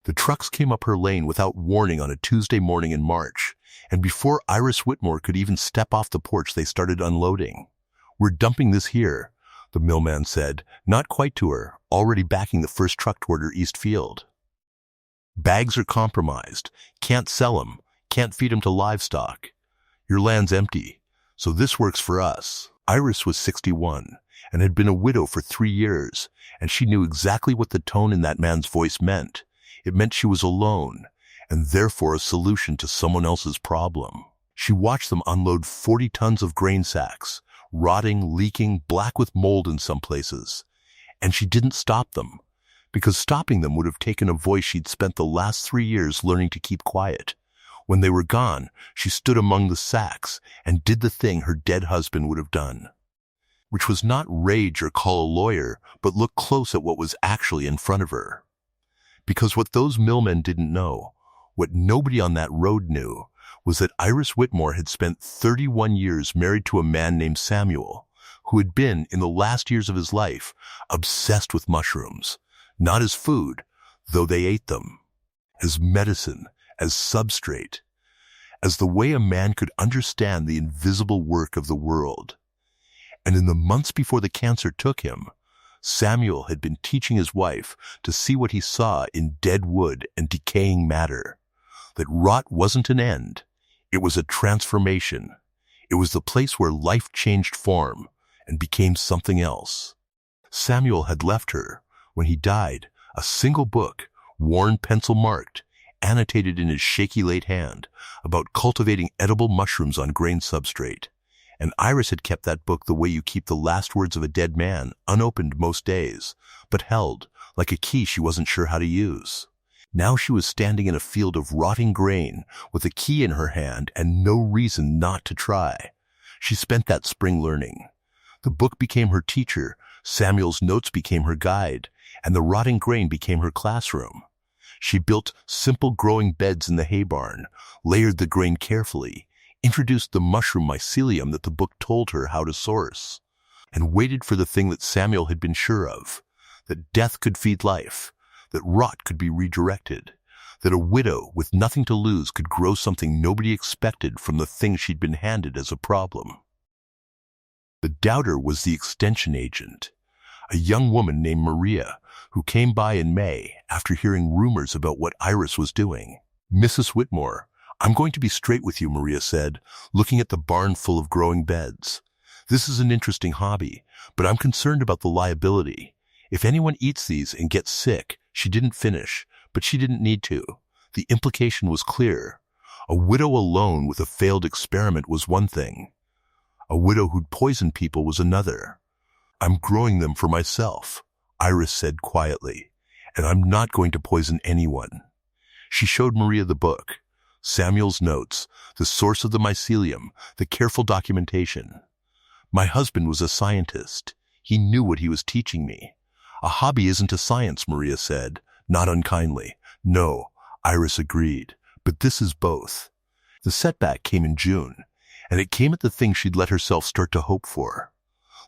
The trucks came up her lane without warning on a Tuesday morning in March, and before Iris Whitmore could even step off the porch, they started unloading. "We're dumping this here," the millman said, not quite to her, already backing the first truck toward her east field. "Bags are compromised. Can't sell them. Can't feed them to livestock. Your land's empty, so this works for us." Iris was 61 and had been a widow for 3 years, and she knew exactly what the tone in that man's voice meant. It meant she was alone, and therefore a solution to someone else's problem. She watched them unload 40 tons of grain sacks, rotting, leaking, black with mold in some places. And she didn't stop them, because stopping them would have taken a voice she'd spent the last 3 years learning to keep quiet. When they were gone, she stood among the sacks and did the thing her dead husband would have done, which was not rage or call a lawyer, but look close at what was actually in front of her. Because what those millmen didn't know, what nobody on that road knew, was that Iris Whitmore had spent 31 years married to a man named Samuel, who had been, in the last years of his life, obsessed with mushrooms, not as food, though they ate them, as medicine, as substrate, as the way a man could understand the invisible work of the world. And in the months before the cancer took him, Samuel had been teaching his wife to see what he saw in dead wood and decaying matter, that rot wasn't an end, it was a transformation. It was the place where life changed form and became something else. Samuel had left her, when he died, a single book, worn pencil-marked, annotated in his shaky late hand, about cultivating edible mushrooms on grain substrate. And Iris had kept that book the way you keep the last words of a dead man, unopened most days, but held, like a key she wasn't sure how to use. Now she was standing in a field of rotting grain, with a key in her hand and no reason not to try. She spent that spring learning. The book became her teacher, Samuel's notes became her guide, and the rotting grain became her classroom. She built simple growing beds in the hay barn, layered the grain carefully, introduced the mushroom mycelium that the book told her how to source, and waited for the thing that Samuel had been sure of, that death could feed life, that rot could be redirected, that a widow with nothing to lose could grow something nobody expected from the thing she'd been handed as a problem. The doubter was the extension agent, a young woman named Maria, who came by in May after hearing rumors about what Iris was doing. "Mrs. Whitmore, I'm going to be straight with you," Maria said, looking at the barn full of growing beds. "This is an interesting hobby, but I'm concerned about the liability. If anyone eats these and gets sick," she didn't finish, but she didn't need to. The implication was clear. A widow alone with a failed experiment was one thing. A widow who'd poisoned people was another. "I'm growing them for myself," Iris said quietly, "and I'm not going to poison anyone." She showed Maria the book, Samuel's notes, the source of the mycelium, the careful documentation. "My husband was a scientist. He knew what he was teaching me." "A hobby isn't a science," Maria said, not unkindly. "No," Iris agreed, "but this is both." The setback came in June, and it came at the thing she'd let herself start to hope for.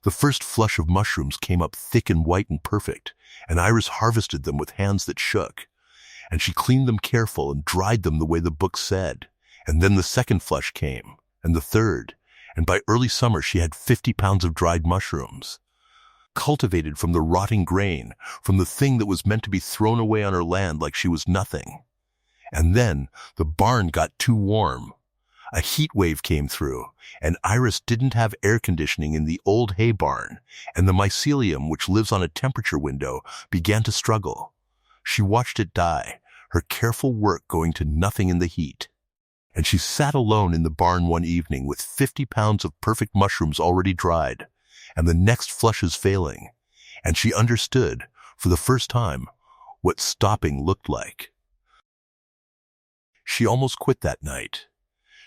The first flush of mushrooms came up thick and white and perfect, and Iris harvested them with hands that shook. And she cleaned them careful and dried them the way the book said. And then the second flush came, and the third, and by early summer she had 50 pounds of dried mushrooms, cultivated from the rotting grain, from the thing that was meant to be thrown away on her land like she was nothing. And then the barn got too warm. A heat wave came through, and Iris didn't have air conditioning in the old hay barn, and the mycelium, which lives on a temperature window, began to struggle. She watched it die, her careful work going to nothing in the heat. And she sat alone in the barn one evening with 50 pounds of perfect mushrooms already dried, and the next flushes failing, and she understood, for the first time, what stopping looked like. She almost quit that night.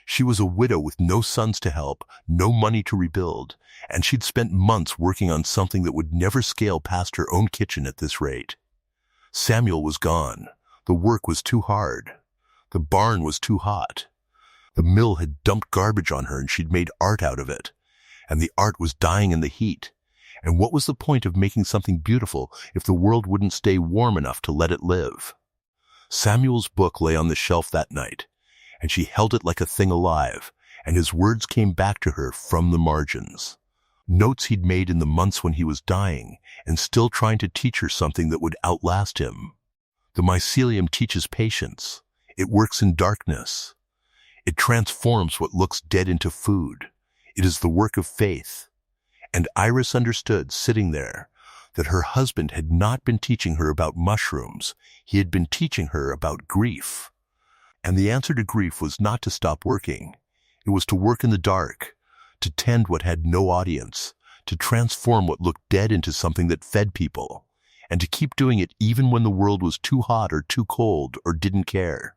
She was a widow with no sons to help, no money to rebuild, and she'd spent months working on something that would never scale past her own kitchen at this rate. Samuel was gone. The work was too hard. The barn was too hot. The mill had dumped garbage on her and she'd made art out of it. And the art was dying in the heat. And what was the point of making something beautiful if the world wouldn't stay warm enough to let it live? Samuel's book lay on the shelf that night, and she held it like a thing alive, and his words came back to her from the margins. Notes he'd made in the months when he was dying and still trying to teach her something that would outlast him. The mycelium teaches patience. It works in darkness. It transforms what looks dead into food. It is the work of faith. And Iris understood, sitting there, that her husband had not been teaching her about mushrooms. He had been teaching her about grief. And the answer to grief was not to stop working. It was to work in the dark, to tend what had no audience, to transform what looked dead into something that fed people, and to keep doing it even when the world was too hot or too cold or didn't care.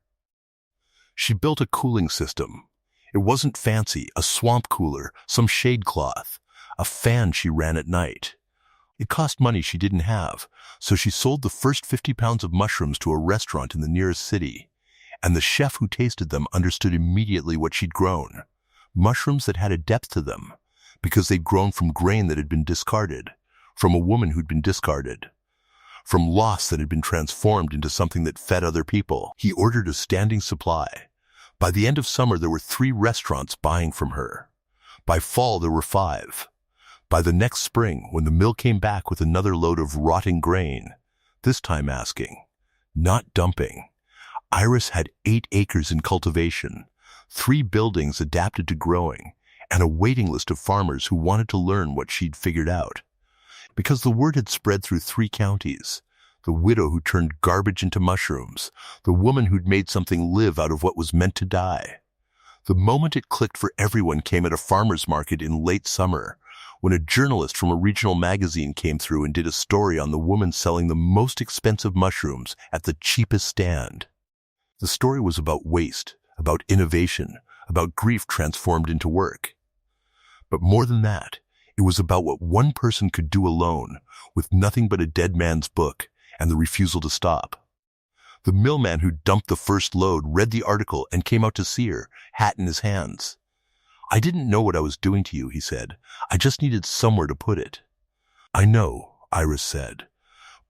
She built a cooling system. It wasn't fancy, a swamp cooler, some shade cloth, a fan she ran at night. It cost money she didn't have, so she sold the first 50 pounds of mushrooms to a restaurant in the nearest city, and the chef who tasted them understood immediately what she'd grown. Mushrooms that had a depth to them, because they'd grown from grain that had been discarded, from a woman who'd been discarded, from loss that had been transformed into something that fed other people. He ordered a standing supply. By the end of summer, there were 3 restaurants buying from her. By fall, there were 5. By the next spring, when the mill came back with another load of rotting grain, this time asking, not dumping, Iris had 8 acres in cultivation, 3 buildings adapted to growing, and a waiting list of farmers who wanted to learn what she'd figured out. Because the word had spread through 3 counties, the widow who turned garbage into mushrooms, the woman who'd made something live out of what was meant to die. The moment it clicked for everyone came at a farmer's market in late summer, when a journalist from a regional magazine came through and did a story on the woman selling the most expensive mushrooms at the cheapest stand. The story was about waste, about innovation, about grief transformed into work. But more than that, it was about what one person could do alone, with nothing but a dead man's book and the refusal to stop. The millman who dumped the first load read the article and came out to see her, hat in his hands. "I didn't know what I was doing to you," he said. "I just needed somewhere to put it." "I know," Iris said,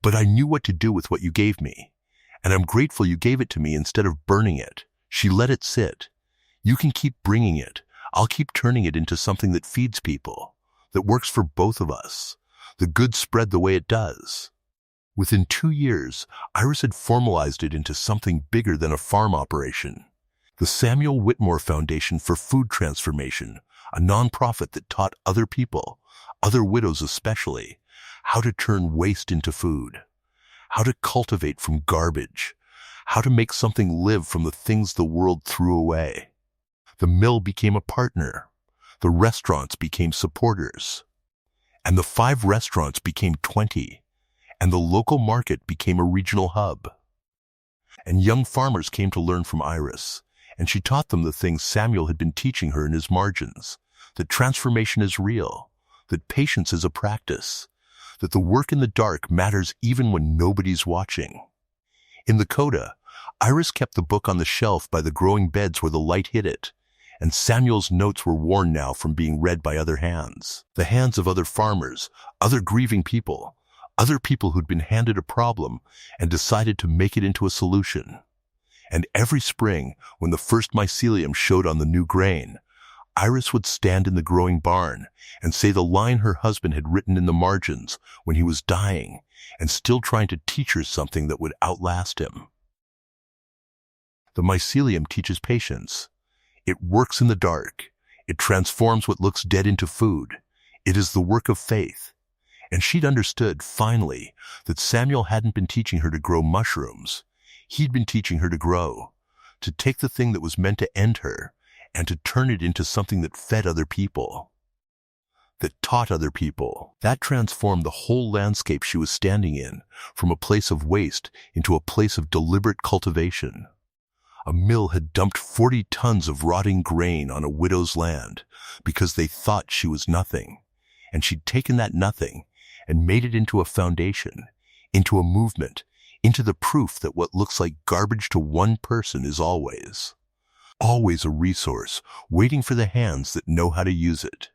"but I knew what to do with what you gave me. And I'm grateful you gave it to me instead of burning it." She let it sit. "You can keep bringing it. I'll keep turning it into something that feeds people, that works for both of us. The good spread the way it does." Within 2 years, Iris had formalized it into something bigger than a farm operation. The Samuel Whitmore Foundation for Food Transformation, a nonprofit that taught other people, other widows especially, how to turn waste into food, how to cultivate from garbage, how to make something live from the things the world threw away. The mill became a partner. The restaurants became supporters. And the 5 restaurants became 20. And the local market became a regional hub. And young farmers came to learn from Iris, and she taught them the things Samuel had been teaching her in his margins, that transformation is real, that patience is a practice, that the work in the dark matters even when nobody's watching. In the coda, Iris kept the book on the shelf by the growing beds where the light hit it, and Samuel's notes were worn now from being read by other hands, the hands of other farmers, other grieving people, other people who'd been handed a problem and decided to make it into a solution. And every spring, when the first mycelium showed on the new grain, Iris would stand in the growing barn and say the line her husband had written in the margins when he was dying and still trying to teach her something that would outlast him. The mycelium teaches patience. It works in the dark. It transforms what looks dead into food. It is the work of faith. And she'd understood, finally, that Samuel hadn't been teaching her to grow mushrooms. He'd been teaching her to grow, to take the thing that was meant to end her and to turn it into something that fed other people, that taught other people. That transformed the whole landscape she was standing in, from a place of waste into a place of deliberate cultivation. A mill had dumped 40 tons of rotting grain on a widow's land because they thought she was nothing, and she'd taken that nothing and made it into a foundation, into a movement, into the proof that what looks like garbage to one person is always a resource waiting for the hands that know how to use it.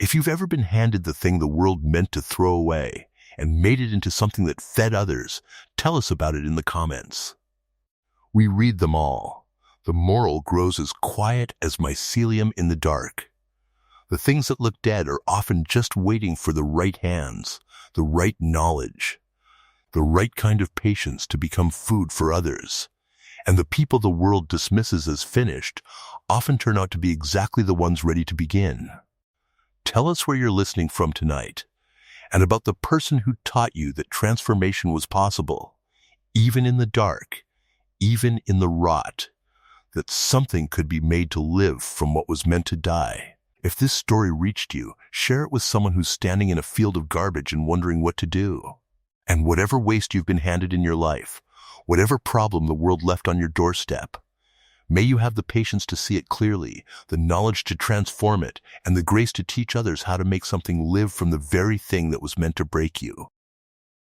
If you've ever been handed the thing the world meant to throw away and made it into something that fed others, tell us about it in the comments. We read them all. The moral grows as quiet as mycelium in the dark. The things that look dead are often just waiting for the right hands, the right knowledge, the right kind of patience to become food for others. And the people the world dismisses as finished often turn out to be exactly the ones ready to begin. Tell us where you're listening from tonight, and about the person who taught you that transformation was possible, even in the dark, even in the rot, that something could be made to live from what was meant to die. If this story reached you, share it with someone who's standing in a field of garbage and wondering what to do. And whatever waste you've been handed in your life, whatever problem the world left on your doorstep, may you have the patience to see it clearly, the knowledge to transform it, and the grace to teach others how to make something live from the very thing that was meant to break you.